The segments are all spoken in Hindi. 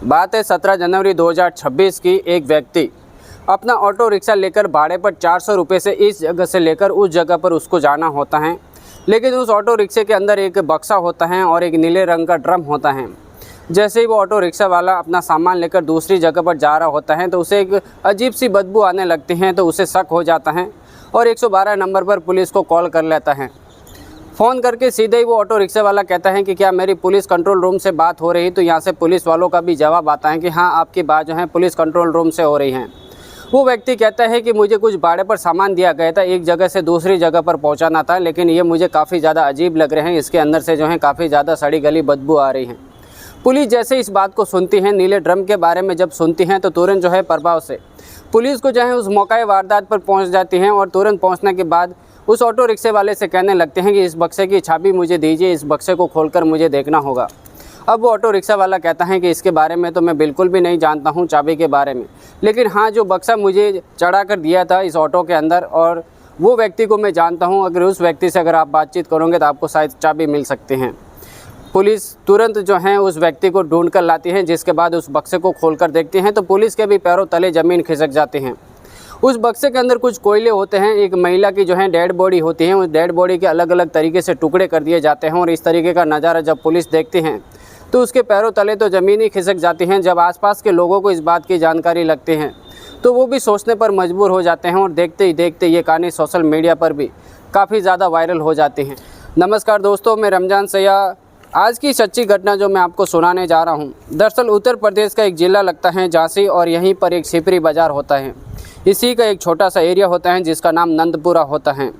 बात है 17 जनवरी 2026 की। एक व्यक्ति अपना ऑटो रिक्शा लेकर भाड़े पर 400 रुपये से इस जगह से लेकर उस जगह पर उसको जाना होता है, लेकिन उस ऑटो रिक्शे के अंदर एक बक्सा होता है और एक नीले रंग का ड्रम होता है। जैसे ही वो ऑटो रिक्शा वाला अपना सामान लेकर दूसरी जगह पर जा रहा होता है तो उसे एक अजीब सी बदबू आने लगती है, तो उसे शक हो जाता है और 112 नंबर पर पुलिस को कॉल कर लेता है। फ़ोन करके सीधे ही वो ऑटो रिक्शा वाला कहता है कि क्या मेरी पुलिस कंट्रोल रूम से बात हो रही। तो यहाँ से पुलिस वालों का भी जवाब आता है कि हाँ, आपकी बात जो है पुलिस कंट्रोल रूम से हो रही है। वो व्यक्ति कहता है कि मुझे कुछ भाड़े पर सामान दिया गया था, एक जगह से दूसरी जगह पर पहुँचाना था, लेकिन ये मुझे काफ़ी ज़्यादा अजीब लग रहे हैं, इसके अंदर से जो है काफ़ी ज़्यादा सड़ी गली बदबू आ रही है। पुलिस जैसे इस बात को सुनती है, नीले ड्रम के बारे में जब सुनती हैं तो तुरंत जो है प्रभाव से पुलिस को जो है उस मौका वारदात पर पहुंच जाती हैं और तुरंत पहुंचने के बाद उस ऑटो रिक्शे वाले से कहने लगते हैं कि इस बक्से की चाबी मुझे दीजिए, इस बक्से को खोलकर मुझे देखना होगा। अब वो ऑटो रिक्शा वाला कहता है कि इसके बारे में तो मैं बिल्कुल भी नहीं जानता हूँ चाबी के बारे में, लेकिन हाँ, जो बक्सा मुझे चढ़ा कर दिया था इस ऑटो के अंदर और वो व्यक्ति को मैं जानता हूँ, अगर उस व्यक्ति से अगर आप बातचीत करोगे तो आपको शायद चाबी मिल सकती हैं। पुलिस तुरंत जो है उस व्यक्ति को ढूंढ कर लाती है, जिसके बाद उस बक्से को खोलकर देखती हैं तो पुलिस के भी पैरों तले ज़मीन खिसक जाती हैं। उस बक्से के अंदर कुछ कोयले होते हैं, एक महिला की जो है डेड बॉडी होती है, उस डेड बॉडी के अलग अलग तरीके से टुकड़े कर दिए जाते हैं और इस तरीके का नज़ारा जब पुलिस देखती हैं तो उसके पैरों तले तो ज़मीन ही खिसक जाती हैं। जब आसपास के लोगों को इस बात की जानकारी लगती है तो वो भी सोचने पर मजबूर हो जाते हैं और देखते ही देखते ये कहानी सोशल मीडिया पर भी काफ़ी ज़्यादा वायरल हो जाती हैं। नमस्कार दोस्तों, मैं रमजान सैय्या। आज की सच्ची घटना जो मैं आपको सुनाने जा रहा हूँ, दरअसल उत्तर प्रदेश का एक ज़िला लगता है झांसी और यहीं पर एक सिपरी बाज़ार होता है। इसी का एक छोटा सा एरिया होता है जिसका नाम नंदपुरा होता है।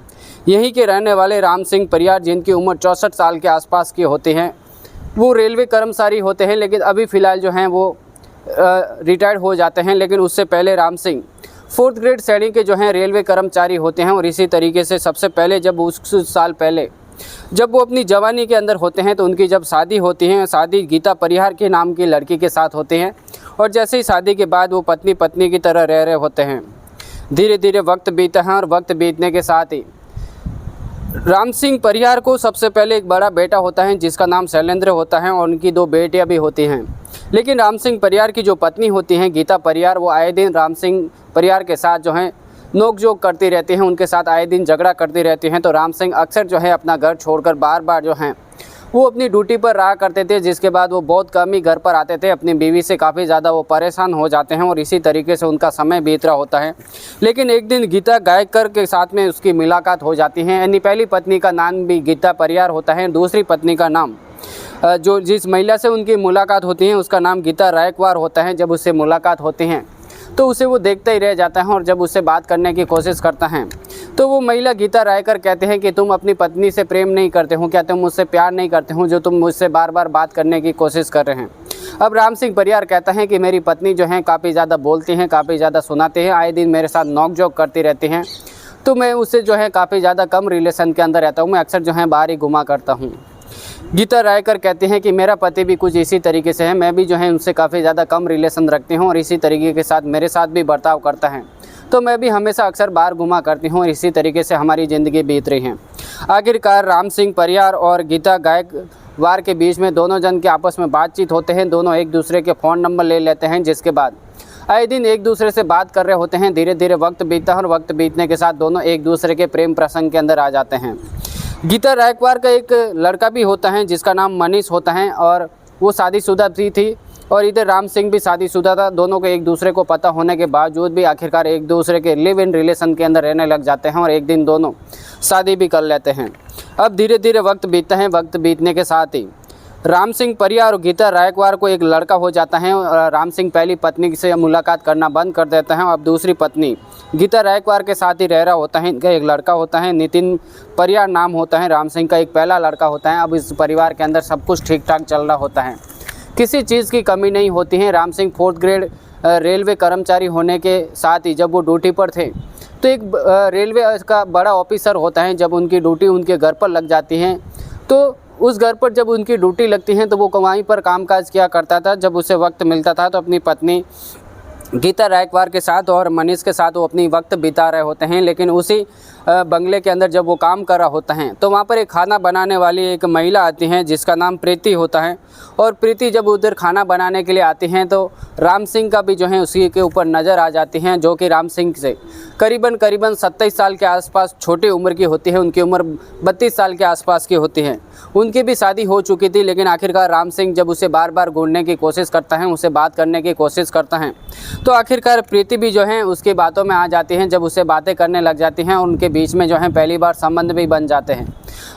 यहीं के रहने वाले राम सिंह परियार, जिनकी उम्र 64 साल के आसपास की होती हैं, वो रेलवे कर्मचारी होते हैं, लेकिन अभी फ़िलहाल जो हैं वो रिटायर्ड हो जाते हैं। लेकिन उससे पहले राम सिंह 4th ग्रेड श्रेणी के जो हैं रेलवे कर्मचारी होते हैं और इसी तरीके से सबसे पहले जब उस साल पहले जब वो अपनी जवानी के अंदर होते हैं तो उनकी जब शादी होती है, शादी गीता परिहार के नाम की लड़की के साथ होते हैं और जैसे ही शादी के बाद वो पत्नी पत्नी की तरह रह रहे होते हैं। धीरे धीरे वक्त बीता है और वक्त बीतने के साथ ही राम सिंह परिहार को सबसे पहले एक बड़ा बेटा होता है जिसका नाम शैलेंद्र होता है और उनकी 2 बेटियां भी होती हैं। लेकिन राम सिंह परिहार की जो पत्नी होती हैं गीता परिहार, वो आए दिन राम सिंह परिहार के साथ जो हैं नोक-झोंक करती रहती हैं, उनके साथ आए दिन झगड़ा करती रहती हैं। तो राम सिंह अक्सर जो है अपना घर छोड़कर बार बार जो हैं वो अपनी ड्यूटी पर रहा करते थे, जिसके बाद वो बहुत कम ही घर पर आते थे। अपनी बीवी से काफ़ी ज़्यादा वो परेशान हो जाते हैं और इसी तरीके से उनका समय बीत रहा होता है। लेकिन एक दिन गीता गायकर के साथ में उसकी मुलाकात हो जाती है। यानी पहली पत्नी का नाम भी गीता परिहार होता है, दूसरी पत्नी का नाम जो जिस महिला से उनकी मुलाकात होती है उसका नाम गीता रायकवार होता है। जब उससे मुलाकात होती हैं तो उसे वो देखता ही रह जाता है और जब उससे बात करने की कोशिश करता है तो वो महिला गीता रायकर कहते हैं कि तुम अपनी पत्नी से प्रेम नहीं करते हो क्या, तुम मुझसे प्यार नहीं करते हो जो तुम मुझसे बार बार बात करने की कोशिश कर रहे हैं। अब राम सिंह परिहार कहता है कि मेरी पत्नी जो है काफ़ी ज़्यादा बोलती हैं, काफ़ी ज़्यादा सुनाते हैं, आए दिन मेरे साथ नोक-झोंक करती रहती हैं, तो मैं उससे जो है काफ़ी ज़्यादा कम रिलेशन के अंदर रहता हूँ, मैं अक्सर जो है बाहर ही घुमा करता हूँ। गीता रायकर कहते हैं कि मेरा पति भी कुछ इसी तरीके से है, मैं भी जो है उनसे काफ़ी ज़्यादा कम रिलेशन रखती हूँ और इसी तरीके के साथ मेरे साथ भी बर्ताव करता है, तो मैं भी हमेशा अक्सर बाहर घुमा करती हूँ और इसी तरीके से हमारी ज़िंदगी बीत रही है। आखिरकार राम सिंह परिहार और गीता गायकवार के बीच में दोनों जन के आपस में बातचीत होते हैं, दोनों एक दूसरे के फ़ोन नंबर ले लेते हैं, जिसके बाद आए दिन एक दूसरे से बात कर रहे होते हैं। धीरे धीरे वक्त बीतता है और वक्त बीतने के साथ दोनों एक दूसरे के प्रेम प्रसंग के अंदर आ जाते हैं। गीता रायकवार का एक लड़का भी होता है जिसका नाम मनीष होता है और वो शादीशुदा भी थी और इधर राम सिंह भी शादीशुदा था। दोनों को एक दूसरे को पता होने के बावजूद भी आखिरकार एक दूसरे के लिव इन रिलेशन के अंदर रहने लग जाते हैं और एक दिन दोनों शादी भी कर लेते हैं। अब धीरे धीरे वक्त बीतता है, वक्त बीतने के साथ ही राम सिंह परिहार और गीता रायकवार को एक लड़का हो जाता है और राम सिंह पहली पत्नी से मुलाकात करना बंद कर देता है और अब दूसरी पत्नी गीता रायकवार के साथ ही रह रहा होता है। इनका एक लड़का होता है, नितिन परिहार नाम होता है, राम सिंह का एक पहला लड़का होता है। अब इस परिवार के अंदर सब कुछ ठीक ठाक चल रहा होता है, किसी चीज़ की कमी नहीं होती है। Ram Singh 4th grade railway कर्मचारी होने के साथ ही जब वो ड्यूटी पर थे तो एक रेलवे का बड़ा ऑफिसर होता है, जब उनकी ड्यूटी उनके घर पर लग जाती है तो उस घर पर जब उनकी ड्यूटी लगती है तो वो वहीं पर कामकाज किया करता था। जब उसे वक्त मिलता था तो अपनी पत्नी गीता रायकवार के साथ और मनीष के साथ वो अपनी वक्त बिता रहे होते हैं। लेकिन उसी बंगले के अंदर जब वो काम कर रहा होता है तो वहाँ पर एक खाना बनाने वाली एक महिला आती हैं जिसका नाम प्रीति होता है। और प्रीति जब उधर खाना बनाने के लिए आती हैं तो राम सिंह का भी जो है उसी के ऊपर नज़र आ जाती हैं, जो कि राम सिंह से करीबन 27 साल के आसपास छोटी उम्र की होती है। उनकी उम्र 32 साल के आसपास की होती है। उनकी भी शादी हो चुकी थी, लेकिन आखिरकार राम सिंह जब उसे बार बार ढूंढने की कोशिश करता है, उसे बात करने की कोशिश करता है, तो आखिरकार प्रीति भी जो है उसकी बातों में आ जाती हैं। जब उससे बातें करने लग जाती हैं, उनके बीच में जो है पहली बार संबंध भी बन जाते हैं।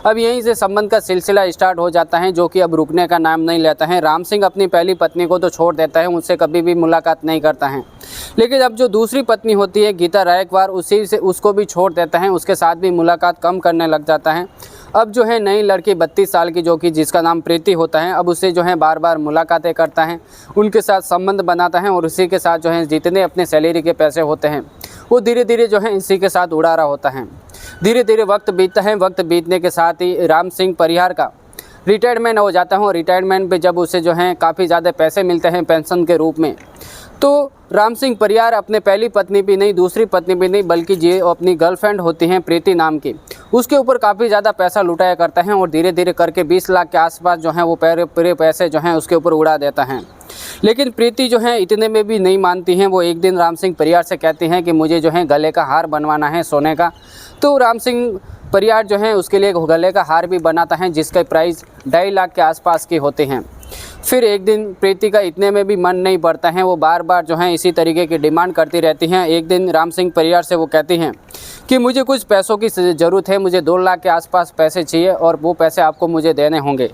अब यहीं से संबंध का सिलसिला स्टार्ट हो जाता है, जो कि अब रुकने का नाम नहीं लेता है। राम सिंह अपनी पहली पत्नी को तो छोड़ देता है, उनसे कभी भी मुलाकात नहीं करता है। लेकिन अब जो दूसरी पत्नी होती है गीता रायकवार, उसी से उसको भी छोड़ देता है, उसके साथ भी मुलाकात कम करने लग जाता है। अब जो है नई लड़की 32 साल की, जो कि जिसका नाम प्रीति होता है, अब उससे जो है बार बार मुलाकातें करता है, उनके साथ संबंध बनाता है और उसी के साथ जो है जितने अपने सैलरी के पैसे होते हैं वो धीरे धीरे जो है इसी के साथ उड़ा रहा होता है। धीरे धीरे वक्त बीतता है। वक्त बीतने के साथ ही राम सिंह परिहार का रिटायरमेंट हो जाता है और रिटायरमेंट पे जब उसे जो है काफ़ी ज़्यादा पैसे मिलते हैं पेंशन के रूप में, तो राम सिंह परिहार अपने पहली पत्नी भी नहीं, दूसरी पत्नी भी नहीं, बल्कि जो अपनी गर्लफ्रेंड होती हैं प्रीति नाम की, उसके ऊपर काफ़ी ज़्यादा पैसा लुटाया करता है और धीरे धीरे करके 20 लाख के आसपास जो है वो पूरे पैसे जो हैं उसके ऊपर उड़ा देता है। लेकिन प्रीति जो है इतने में भी नहीं मानती हैं। वो एक दिन राम सिंह परिहार से कहती हैं कि मुझे जो है गले का हार बनवाना है सोने का। तो राम सिंह परिहार जो है उसके लिए गले का हार भी बनाता है, जिसका प्राइस 2.5 लाख के आसपास की होते हैं। फिर एक दिन प्रीति का इतने में भी मन नहीं भरता है, वो बार बार जो है इसी तरीके की डिमांड करती रहती हैं। एक दिन राम सिंह परिहार से वो कहती हैं कि मुझे कुछ पैसों की ज़रूरत है, मुझे 2 लाख के आसपास पैसे चाहिए और वो पैसे आपको मुझे देने होंगे।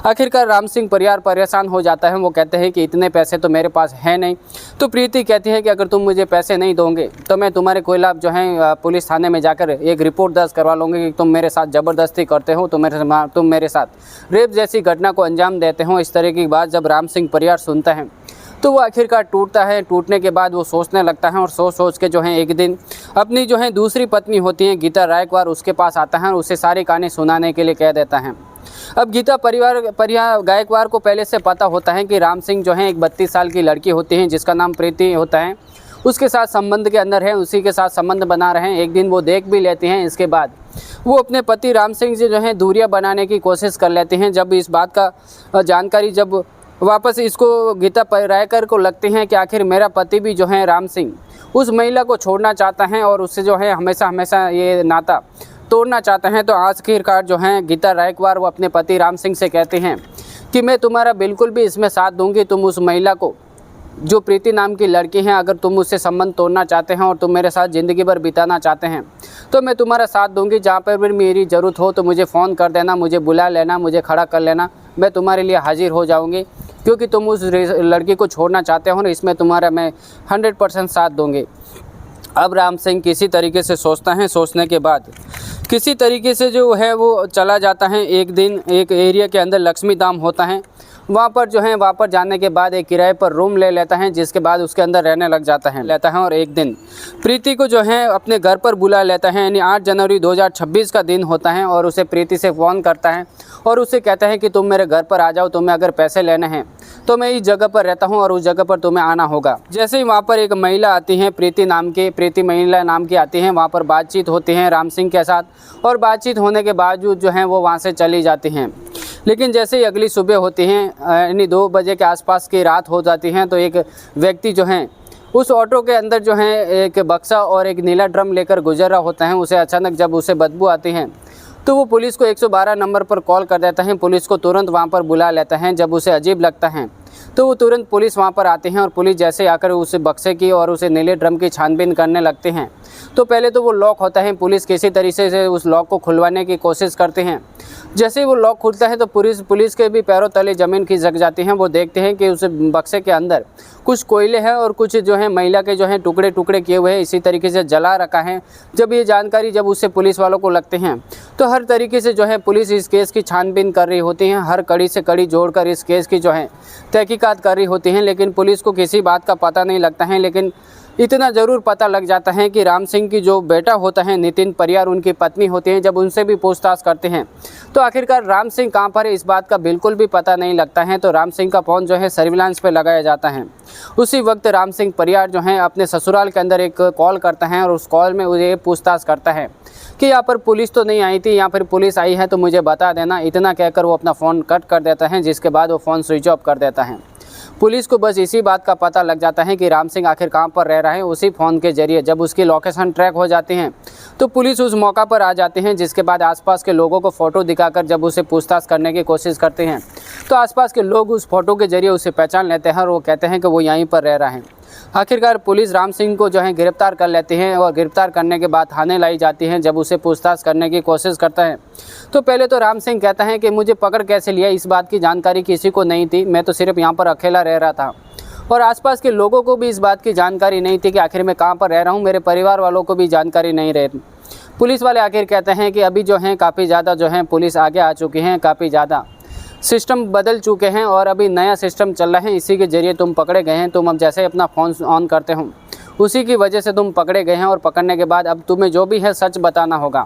आखिरकार राम सिंह परिहार परेशान हो जाता है। वो कहते हैं कि इतने पैसे तो मेरे पास है नहीं। तो प्रीति कहती है कि अगर तुम मुझे पैसे नहीं दोगे तो मैं तुम्हारे खिलाफ जो है पुलिस थाने में जाकर एक रिपोर्ट दर्ज करवा लूँगी कि तुम मेरे साथ ज़बरदस्ती करते हो, तुम मेरे साथ रेप जैसी घटना को अंजाम देते हो। इस तरह की बात जब राम सिंह परिहार सुनता है तो वो आखिरकार टूटता है। टूटने के बाद वो सोचने लगता है और सोच के जो है एक दिन अपनी जो है दूसरी पत्नी होती है गीता रायकवार, उसके पास आता है और उसे सारी कहानी सुनाने के लिए कह देता है। अब गीता परिहार गायकवाड़ को पहले से पता होता है कि राम सिंह जो है एक 32 साल की लड़की होती है जिसका नाम प्रीति होता है, उसके साथ संबंध के अंदर है, उसी के साथ संबंध बना रहे हैं। एक दिन वो देख भी लेती हैं। इसके बाद वो अपने पति राम सिंह से जो है दूरियां बनाने की कोशिश कर लेते हैं। जब इस बात का जानकारी जब वापस इसको गीता रायकर को लगती है कि आखिर मेरा पति भी जो है राम सिंह उस महिला को छोड़ना चाहता है और उससे जो है हमेशा ये नाता तोड़ना चाहते हैं, तो आखिरकार जो है गीता रायकवाड़ वो अपने पति राम सिंह से कहते हैं कि मैं तुम्हारा बिल्कुल भी इसमें साथ दूंगी। तुम उस महिला को जो प्रीति नाम की लड़की है, अगर तुम उससे संबंध तोड़ना चाहते हैं और तुम मेरे साथ ज़िंदगी भर बिताना चाहते हैं तो मैं तुम्हारा साथ दूंगी। जहाँ पर भी मेरी ज़रूरत हो तो मुझे फ़ोन कर देना, मुझे बुला लेना, मुझे खड़ा कर लेना, मैं तुम्हारे लिए हाजिर हो जाऊँगी, क्योंकि तुम उस लड़की को छोड़ना चाहते हो ना, इसमें तुम्हारा मैं 100% साथ दूँगी। अब राम सिंह किसी तरीके से सोचता है, सोचने के बाद किसी तरीके से जो है वो चला जाता है। एक दिन एक एरिया के अंदर लक्ष्मी धाम होता है, वहाँ पर जो है वहाँ पर जाने के बाद एक किराए पर रूम ले लेता है, जिसके बाद उसके अंदर रहने लग जाता है और एक दिन प्रीति को जो है अपने घर पर बुला लेता है। यानी 8 जनवरी 2026 का दिन होता है और उसे प्रीति से फ़ोन करता है और उसे कहता है कि तुम मेरे घर पर आ जाओ, तुम्हें अगर पैसे लेने हैं तो मैं इस जगह पर रहता हूँ और उस जगह पर तुम्हें आना होगा। जैसे ही वहाँ पर एक महिला आती है, प्रीति महिला नाम की आती है, वहाँ पर बातचीत होती है राम सिंह के साथ और बातचीत होने के बावजूद जो है वो वहाँ से चली जाती हैं। लेकिन जैसे ही अगली सुबह होती हैं, यानी 2 बजे के आसपास की रात हो जाती हैं, तो एक व्यक्ति जो है उस ऑटो के अंदर जो है एक बक्सा और एक नीला ड्रम लेकर गुजर रहा होता है। उसे अचानक जब उसे बदबू आती है तो वो पुलिस को 112 नंबर पर कॉल कर देता है। पुलिस को तुरंत वहाँ पर बुला लेता है। जब उसे अजीब लगता है तो वो तुरंत पुलिस वहाँ पर आते हैं और पुलिस जैसे आकर उस बक्से की और उसे नीले ड्रम की छानबीन करने लगते हैं। तो पहले तो वो लॉक होता है, पुलिस किसी तरीके से उस लॉक को खुलवाने की कोशिश करते हैं। जैसे ही वो लॉक खुलता है तो पुलिस के भी पैरों तले ज़मीन खिसक जाती हैं। वो देखते हैं कि उस बक्से के अंदर कुछ कोयले हैं और कुछ जो है महिला के जो है टुकड़े टुकड़े किए हुए हैं, इसी तरीके से जला रखा है। जब ये जानकारी जब उससे पुलिस वालों को लगते हैं तो हर तरीके से जो है पुलिस इस केस की छानबीन कर रही होती है, हर कड़ी से कड़ी जोड़कर इस केस की जो है तहकीकात कर रही होती हैं। लेकिन पुलिस को किसी बात का पता नहीं लगता है। लेकिन इतना ज़रूर पता लग जाता है कि राम सिंह की जो बेटा होता है नितिन परियार, उनकी पत्नी होती हैं, जब उनसे भी पूछताछ करते हैं तो आखिरकार राम सिंह कहाँ पर है इस बात का बिल्कुल भी पता नहीं लगता है। तो राम सिंह का फ़ोन जो है सर्विलांस पे लगाया जाता है। उसी वक्त राम सिंह परियार जो हैं अपने ससुराल के अंदर एक कॉल करता है और उस कॉल में मुझे पूछताछ करता है कि यहाँ पर पुलिस तो नहीं आई थी, यहाँ पर पुलिस आई है तो मुझे बता देना। इतना कहकर वो अपना फ़ोन कट कर देता है, जिसके बाद वो फ़ोन स्विच ऑफ कर देता है। पुलिस को बस इसी बात का पता लग जाता है कि राम सिंह आखिर कहाँ पर रह रहा है। उसी फ़ोन के ज़रिए जब उसकी लोकेशन ट्रैक हो जाती हैं तो पुलिस उस मौका पर आ जाते हैं, जिसके बाद आसपास के लोगों को फ़ोटो दिखाकर जब उसे पूछताछ करने की कोशिश करते हैं तो आसपास के लोग उस फ़ोटो के ज़रिए उसे पहचान लेते हैं और वो कहते हैं कि वो यहीं पर रह रहा है। आखिरकार पुलिस राम सिंह को जो है गिरफ्तार कर लेती है और गिरफ्तार करने के बाद थाने लाई जाती हैं। जब उसे पूछताछ करने की कोशिश करता है तो पहले तो राम सिंह कहता है कि मुझे पकड़ कैसे लिया, इस बात की जानकारी किसी को नहीं थी, मैं तो सिर्फ यहाँ पर अकेला रह रहा था और आसपास के लोगों को भी इस बात की जानकारी नहीं थी कि आखिर मैं कहाँ पर रह रहा हूँ, मेरे परिवार वालों को भी जानकारी नहीं रही। पुलिस वाले आखिर कहते हैं कि अभी जो हैं काफ़ी ज़्यादा जो है पुलिस आगे आ चुकी हैं, काफ़ी ज़्यादा सिस्टम बदल चुके हैं और अभी नया सिस्टम चल रहा है, इसी के ज़रिए तुम पकड़े गए हैं। तुम अब जैसे अपना फ़ोन ऑन करते हो उसी की वजह से तुम पकड़े गए हैं और पकड़ने के बाद अब तुम्हें जो भी है सच बताना होगा।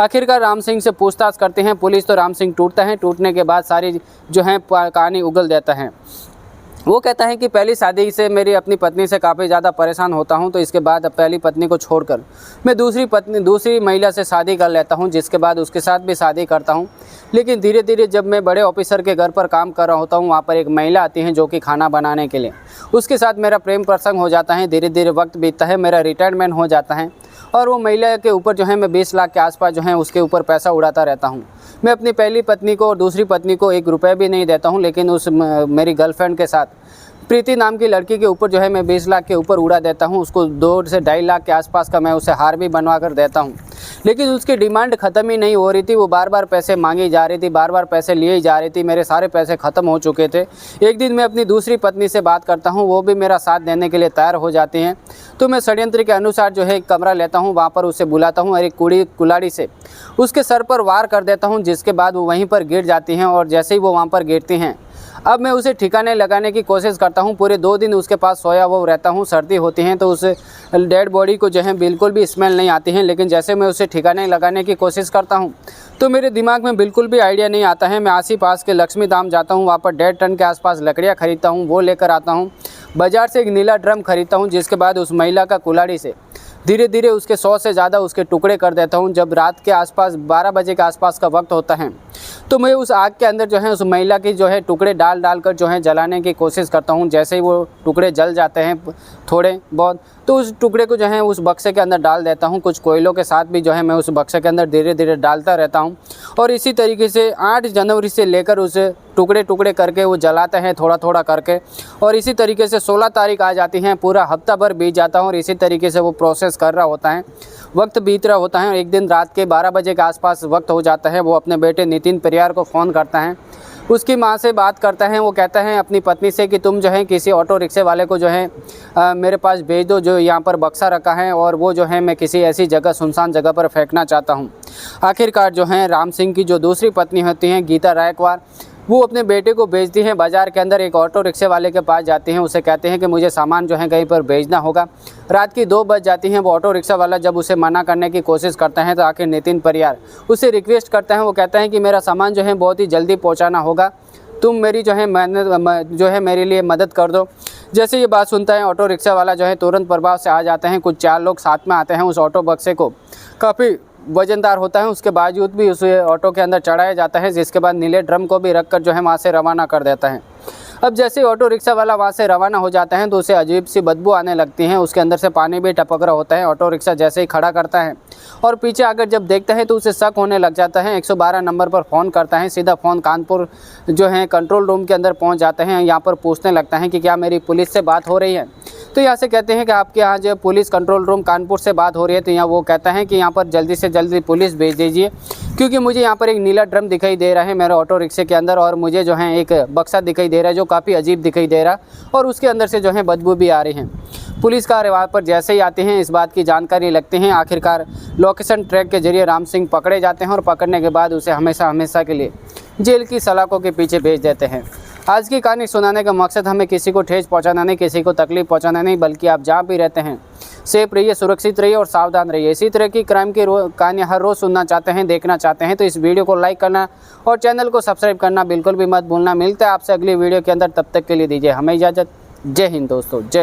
आखिरकार राम सिंह से पूछताछ करते हैं पुलिस, तो राम सिंह टूटता है। टूटने के बाद सारी जो है कहानी उगल देता है। वो कहता है कि पहली शादी से मेरी अपनी पत्नी से काफ़ी ज़्यादा परेशान होता हूँ, तो इसके बाद पहली पत्नी को छोड़कर मैं दूसरी महिला से शादी कर लेता हूँ, जिसके बाद उसके साथ भी शादी करता हूँ। लेकिन धीरे धीरे जब मैं बड़े ऑफिसर के घर पर काम कर रहा होता हूँ, वहाँ पर एक महिला आती है जो कि खाना बनाने के लिए, उसके साथ मेरा प्रेम प्रसंग हो जाता है। धीरे धीरे वक्त बीतता है, मेरा रिटायरमेंट हो जाता है और वो महिला के ऊपर जो है मैं 20 लाख के आसपास जो है उसके ऊपर पैसा उड़ाता रहता हूँ। मैं अपनी पहली पत्नी को और दूसरी पत्नी को 1 रुपये भी नहीं देता हूँ, लेकिन उस मेरी गर्लफ्रेंड के साथ प्रीति नाम की लड़की के ऊपर जो है मैं 20 लाख के ऊपर उड़ा देता हूँ। उसको 2 से 2.5 लाख के आसपास का मैं उसे हार भी बनवा कर देता हूँ, लेकिन उसकी डिमांड ख़त्म ही नहीं हो रही थी। वो बार बार पैसे मांगी जा रही थी, बार बार पैसे लिए ही जा रही थी। मेरे सारे पैसे ख़त्म हो चुके थे। एक दिन मैं अपनी दूसरी पत्नी से बात करता हूँ, वो भी मेरा साथ देने के लिए तैयार हो जाती हैं। तो मैं षड्यंत्र के अनुसार जो है एक कमरा लेता हूँ, वहाँ पर उसे बुलाता हूँ और एक कुल्हाड़ी से उसके सर पर वार कर देता हूँ, जिसके बाद वो वहीं पर गिर जाती हैं। और जैसे ही वो वहाँ पर गिरती हैं, अब मैं उसे ठिकाने लगाने की कोशिश करता हूँ। पूरे 2 दिन उसके पास सोया वो रहता हूँ। सर्दी होती है तो उस डेड बॉडी को जो है बिल्कुल भी स्मेल नहीं आती है, लेकिन जैसे मैं उसे ठिकाने लगाने की कोशिश करता हूँ तो मेरे दिमाग में बिल्कुल भी आइडिया नहीं आता है। मैं आस पास के लक्ष्मी धाम जाता हूँ, वहाँ पर 1.5 टन के आसपास लकड़ियाँ खरीदता हूँ, वो लेकर आता हूँ। बाज़ार से एक नीला ड्रम खरीदता हूँ, जिसके बाद उस महिला का कुल्हाड़ी से धीरे धीरे उसके 100 से ज़्यादा उसके टुकड़े कर देता हूँ। जब रात के आसपास 12 बजे के आसपास का वक्त होता है तो मैं उस आग के अंदर जो है उस महिला की जो है टुकड़े डाल कर जो है जलाने की कोशिश करता हूँ। जैसे ही वो टुकड़े जल जाते हैं थोड़े बहुत, तो उस टुकड़े को जो है उस बक्से के अंदर डाल देता हूँ। कुछ कोयलों के साथ भी जो है मैं उस बक्से के अंदर धीरे धीरे डालता रहता हूँ। और इसी तरीके से 8 जनवरी से लेकर उसे टुकड़े करके वो जलाते हैं थोड़ा थोड़ा करके। और इसी तरीके से 16 तारीख आ जाती है, पूरा हफ्ता भर बीत जाता है और इसी तरीके से वो प्रोसेस कर रहा होता है, वक्त बीत रहा होता है। एक दिन रात के 12 बजे के आसपास वक्त हो जाता है। वो अपने बेटे नितिन परियार को फ़ोन करता है, उसकी माँ से बात करता है। वो कहता है अपनी पत्नी से कि तुम जो है किसी ऑटो रिक्शे वाले को जो है मेरे पास भेज दो, जो यहाँ पर बक्सा रखा है और वो जो है मैं किसी ऐसी जगह सुनसान जगह पर फेंकना चाहता हूँ। आखिरकार जो है राम सिंह की जो दूसरी पत्नी होती हैं गीता रायकवार, वो अपने बेटे को भेजती हैं बाज़ार के अंदर। एक ऑटो रिक्शे वाले के पास जाती हैं, उसे कहते हैं कि मुझे सामान जो है कहीं पर भेजना होगा। रात की 2 बज जाती हैं। वो ऑटो रिक्शा वाला जब उसे मना करने की कोशिश करता है तो आखिर नितिन परियार उसे रिक्वेस्ट करता है। वो कहता है कि मेरा सामान जो है बहुत ही जल्दी पहुँचाना होगा, तुम मेरी जो है मेरे लिए मदद कर दो। जैसे ये बात सुनता है ऑटो रिक्शा वाला जो है तुरंत प्रभाव से आ जाते हैं। कुछ 4 लोग साथ में आते हैं। उस ऑटो बक्से को काफ़ी वजनदार होता है, उसके बावजूद भी उसे ऑटो के अंदर चढ़ाया जाता है, जिसके बाद नीले ड्रम को भी रखकर जो है वहाँ से रवाना कर देता है। अब जैसे ऑटो रिक्शा वाला वहाँ से रवाना हो जाता है तो उसे अजीब सी बदबू आने लगती है। उसके अंदर से पानी भी टपक रहा होता है। ऑटो रिक्शा जैसे ही खड़ा करता है और पीछे आकर जब देखता है तो उसे शक होने लग जाता है। 112 नंबर पर फ़ोन करता है, सीधा फ़ोन कानपुर जो है कंट्रोल रूम के अंदर पहुँच जाते हैं। यहाँ पर पूछने लगता है कि क्या मेरी पुलिस से बात हो रही है। तो यहाँ से कहते हैं कि आपके यहाँ जो पुलिस कंट्रोल रूम कानपुर से बात हो रही है। तो यहाँ वो कहता है कि यहाँ पर जल्दी से जल्दी पुलिस भेज दीजिए, क्योंकि मुझे यहाँ पर एक नीला ड्रम दिखाई दे रहा है मेरे ऑटो रिक्शे के अंदर, और मुझे जो है एक बक्सा दिखाई दे रहा है जो काफ़ी अजीब दिखाई दे रहा और उसके अंदर से जो है बदबू भी आ रही है। पुलिस कार वहाँ पर जैसे ही आते हैं इस बात की जानकारी लगते हैं। आखिरकार लोकेशन ट्रैक के जरिए राम सिंह पकड़े जाते हैं और पकड़ने के बाद उसे हमेशा के लिए जेल की सलाखों के पीछे भेज देते हैं। आज की कहानी सुनाने का मकसद हमें किसी को ठेस पहुंचाना नहीं, किसी को तकलीफ पहुंचाना नहीं, बल्कि आप जहां भी रहते हैं सेफ रहिए, सुरक्षित रहिए और सावधान रहिए। इसी तरह की क्राइम की कहानियाँ हर रोज़ सुनना चाहते हैं, देखना चाहते हैं तो इस वीडियो को लाइक करना और चैनल को सब्सक्राइब करना बिल्कुल भी मत भूलना। मिलता है आपसे अगली वीडियो के अंदर, तब तक के लिए दीजिए हमें इजाज़त। जय हिंद दोस्तों, जय।